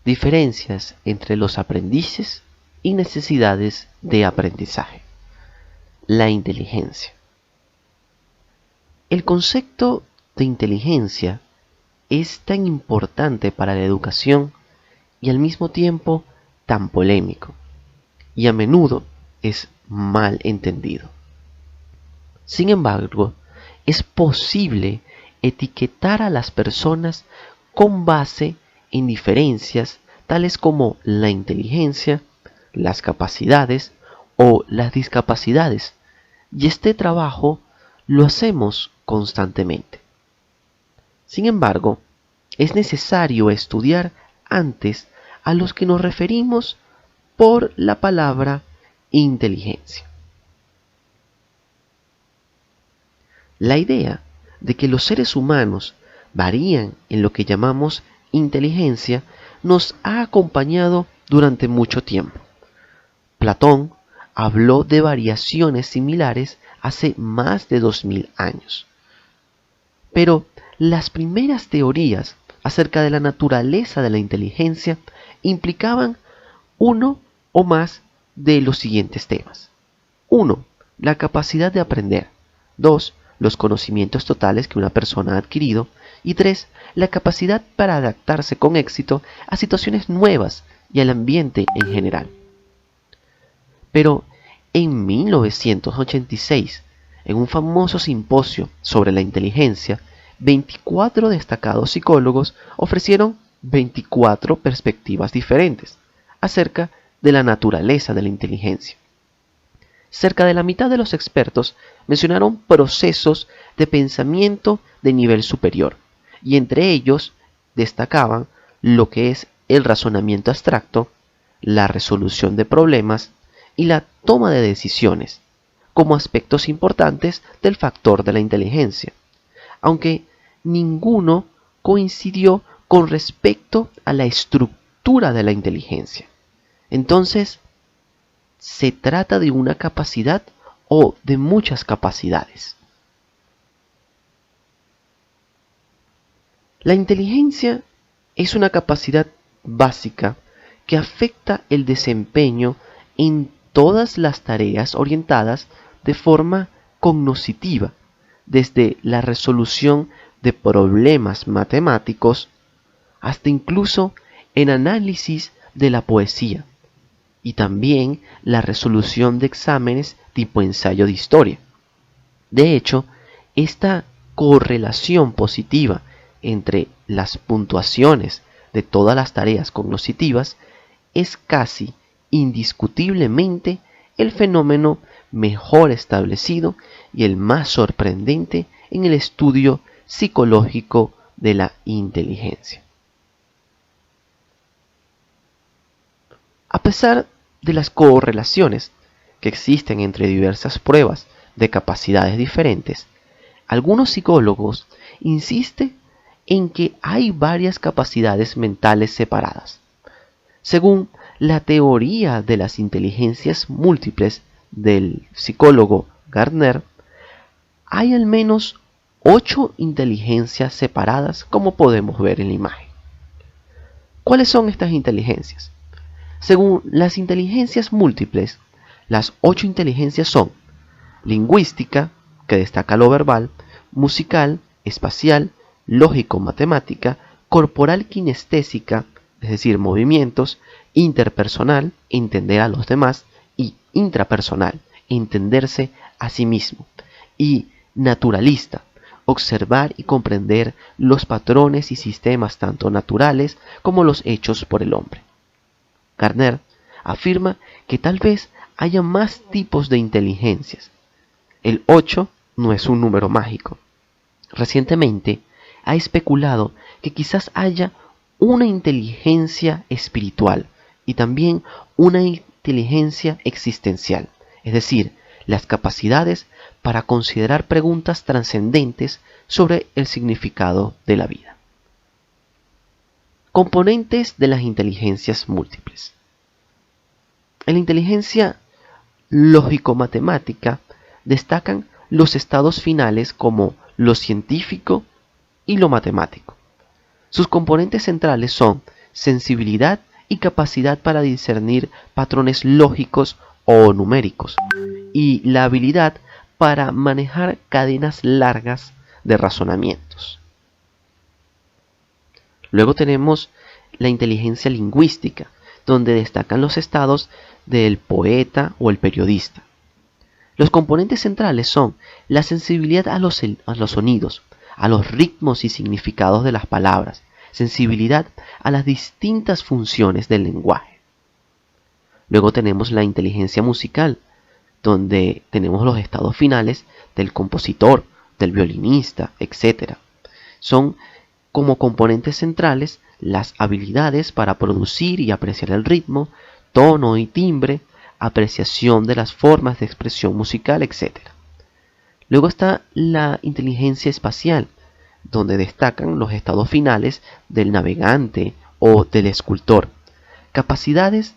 Diferencias entre los aprendices y necesidades de aprendizaje. La inteligencia. El concepto de inteligencia es tan importante para la educación y al mismo tiempo tan polémico, y a menudo es mal entendido. Sin embargo, es posible etiquetar a las personas con base en diferencias tales como la inteligencia, las capacidades o las discapacidades, y este trabajo lo hacemos constantemente. Sin embargo, es necesario estudiar antes a los que nos referimos por la palabra inteligencia. La idea de que los seres humanos varían en lo que llamamos inteligencia nos ha acompañado durante mucho tiempo. Platón habló de variaciones similares hace más de 2000 años. Pero las primeras teorías acerca de la naturaleza de la inteligencia implicaban uno o más de los siguientes temas. 1. La capacidad de aprender. 2. Los conocimientos totales que una persona ha adquirido. Y 3. La capacidad para adaptarse con éxito a situaciones nuevas y al ambiente en general. Pero en 1986, en un famoso simposio sobre la inteligencia, 24 destacados psicólogos ofrecieron 24 perspectivas diferentes acerca de la naturaleza de la inteligencia. Cerca de la mitad de los expertos mencionaron procesos de pensamiento de nivel superior, y entre ellos destacaban lo que es el razonamiento abstracto, la resolución de problemas y la toma de decisiones, como aspectos importantes del factor de la inteligencia, aunque ninguno coincidió con respecto a la estructura de la inteligencia. Entonces, ¿se trata de una capacidad o de muchas capacidades? La inteligencia es una capacidad básica que afecta el desempeño en todas las tareas orientadas de forma cognoscitiva, desde la resolución de problemas matemáticos hasta incluso en análisis de la poesía, y también la resolución de exámenes tipo ensayo de historia. De hecho, esta correlación positiva entre las puntuaciones de todas las tareas cognitivas es casi indiscutiblemente el fenómeno mejor establecido y el más sorprendente en el estudio psicológico de la inteligencia. A pesar de las correlaciones que existen entre diversas pruebas de capacidades diferentes, algunos psicólogos insisten en que hay varias capacidades mentales separadas. Según la teoría de las inteligencias múltiples del psicólogo Gardner, hay al menos 8 inteligencias separadas, como podemos ver en la imagen. ¿Cuáles son estas inteligencias? Según las inteligencias múltiples, las 8 inteligencias son lingüística, que destaca lo verbal, musical, espacial, lógico-matemática, corporal kinestésica, es decir, movimientos, interpersonal, entender a los demás, y intrapersonal, entenderse a sí mismo, y naturalista, observar y comprender los patrones y sistemas tanto naturales como los hechos por el hombre. Gardner afirma que tal vez haya más tipos de inteligencias. El 8 no es un número mágico. Recientemente ha especulado que quizás haya una inteligencia espiritual y también una inteligencia existencial, es decir, las capacidades para considerar preguntas trascendentes sobre el significado de la vida. Componentes de las inteligencias múltiples. En la inteligencia lógico-matemática destacan los estados finales como lo científico y lo matemático. Sus componentes centrales son sensibilidad y capacidad para discernir patrones lógicos o numéricos, y la habilidad para manejar cadenas largas de razonamientos. Luego tenemos la inteligencia lingüística, donde destacan los estados del poeta o el periodista. Los componentes centrales son la sensibilidad a los sonidos, a los ritmos y significados de las palabras, sensibilidad a las distintas funciones del lenguaje. Luego tenemos la inteligencia musical, donde tenemos los estados finales del compositor, del violinista, etc. Son como componentes centrales las habilidades para producir y apreciar el ritmo, tono y timbre, apreciación de las formas de expresión musical, etc. Luego está la inteligencia espacial, donde destacan los estados finales del navegante o del escultor. Capacidades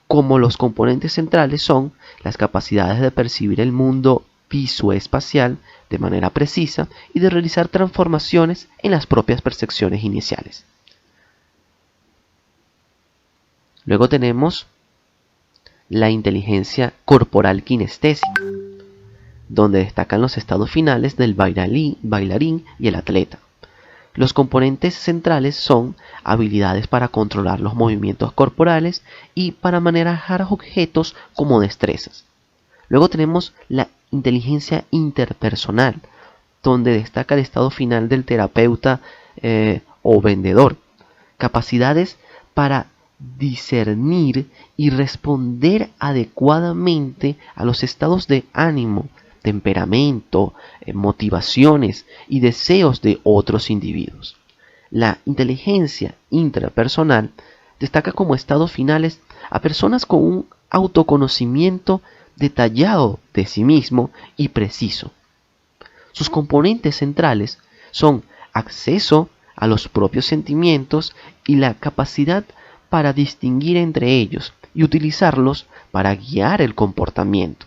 como los componentes centrales son las capacidades de percibir el mundo visoespacial de manera precisa y de realizar transformaciones en las propias percepciones iniciales. Luego tenemos la inteligencia corporal kinestésica, donde destacan los estados finales del bailarín y el atleta. Los componentes centrales son habilidades para controlar los movimientos corporales y para manejar objetos como destrezas. Luego tenemos la inteligencia interpersonal, donde destaca el estado final del terapeuta o vendedor. Capacidades para discernir y responder adecuadamente a los estados de ánimo, temperamento, motivaciones y deseos de otros individuos. La inteligencia intrapersonal destaca como estados finales a personas con un autoconocimiento detallado de sí mismo y preciso. Sus componentes centrales son acceso a los propios sentimientos y la capacidad para distinguir entre ellos y utilizarlos para guiar el comportamiento.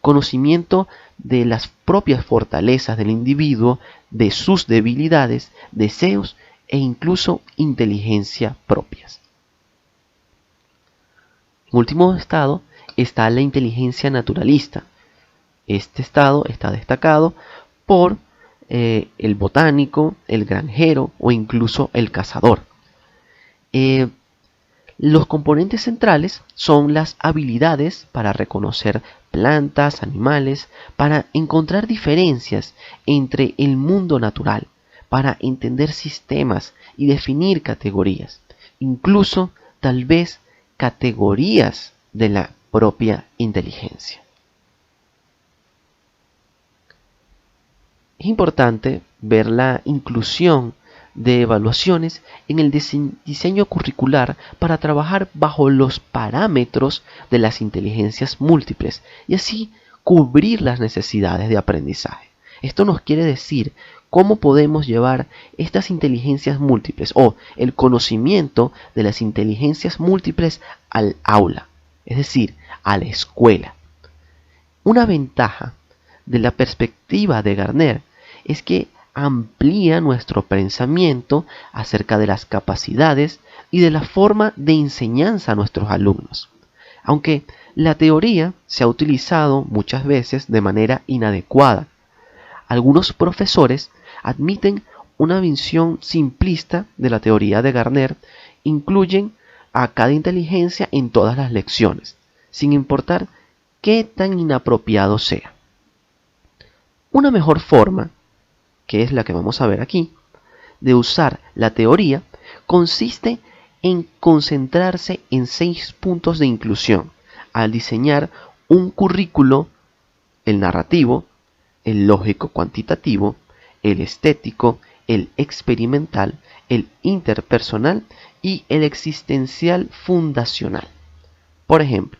Conocimiento de las propias fortalezas del individuo, de sus debilidades, deseos e incluso inteligencia propias. En último estado está la inteligencia naturalista. Este estado está destacado por el botánico, el granjero o incluso el cazador. Los componentes centrales son las habilidades para reconocer plantas, animales, para encontrar diferencias entre el mundo natural, para entender sistemas y definir categorías, incluso tal vez categorías de la propia inteligencia. Es importante ver la inclusión de evaluaciones en el diseño curricular para trabajar bajo los parámetros de las inteligencias múltiples y así cubrir las necesidades de aprendizaje. Esto nos quiere decir cómo podemos llevar estas inteligencias múltiples o el conocimiento de las inteligencias múltiples al aula, es decir, a la escuela. Una ventaja de la perspectiva de Gardner es que amplía nuestro pensamiento acerca de las capacidades y de la forma de enseñanza a nuestros alumnos. Aunque la teoría se ha utilizado muchas veces de manera inadecuada, algunos profesores admiten una visión simplista de la teoría de Gardner, incluyen a cada inteligencia en todas las lecciones, sin importar qué tan inapropiado sea. Una mejor forma, que es la que vamos a ver aquí, de usar la teoría, consiste en concentrarse en 6 puntos de inclusión al diseñar un currículo: el narrativo, el lógico cuantitativo, el estético, el experimental, el interpersonal y el existencial fundacional. Por ejemplo,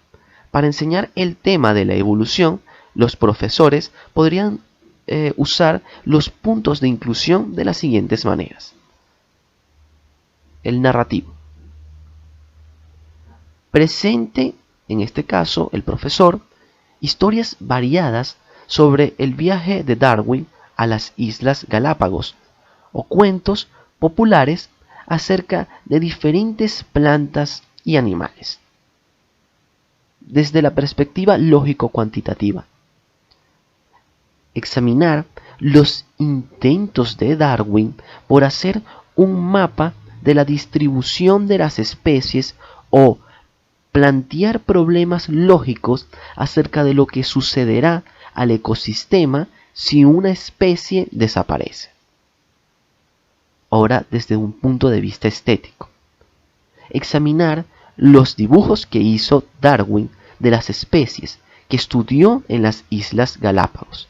para enseñar el tema de la evolución, los profesores podrían usar los puntos de inclusión de las siguientes maneras. El narrativo. Presente, en este caso, el profesor, historias variadas sobre el viaje de Darwin a las Islas Galápagos, o cuentos populares acerca de diferentes plantas y animales, desde la perspectiva lógico-cuantitativa. Examinar los intentos de Darwin por hacer un mapa de la distribución de las especies o plantear problemas lógicos acerca de lo que sucederá al ecosistema si una especie desaparece. Ahora, desde un punto de vista estético, examinar los dibujos que hizo Darwin de las especies que estudió en las Islas Galápagos.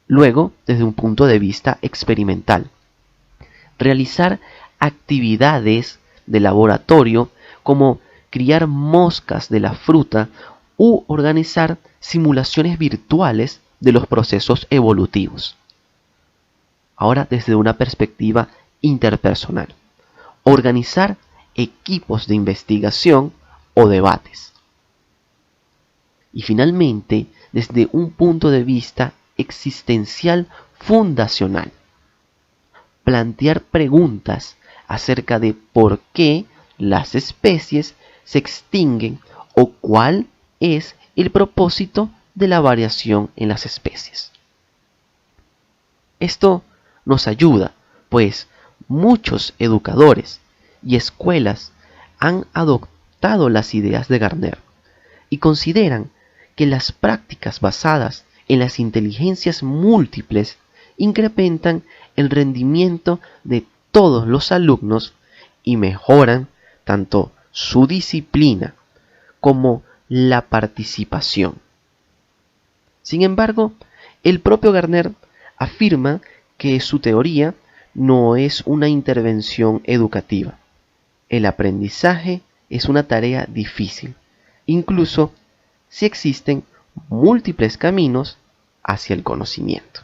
Luego, desde un punto de vista experimental, realizar actividades de laboratorio como criar moscas de la fruta u organizar simulaciones virtuales de los procesos evolutivos. Ahora, desde una perspectiva interpersonal, organizar equipos de investigación o debates. Y finalmente, desde un punto de vista existencial fundacional, plantear preguntas acerca de por qué las especies se extinguen o cuál es el propósito de la variación en las especies. Esto nos ayuda, pues muchos educadores y escuelas han adoptado las ideas de Gardner y consideran que las prácticas basadas en las inteligencias múltiples incrementan el rendimiento de todos los alumnos y mejoran tanto su disciplina como la participación. Sin embargo, el propio Gardner afirma que su teoría no es una intervención educativa. El aprendizaje es una tarea difícil, incluso si existen múltiples caminos hacia el conocimiento.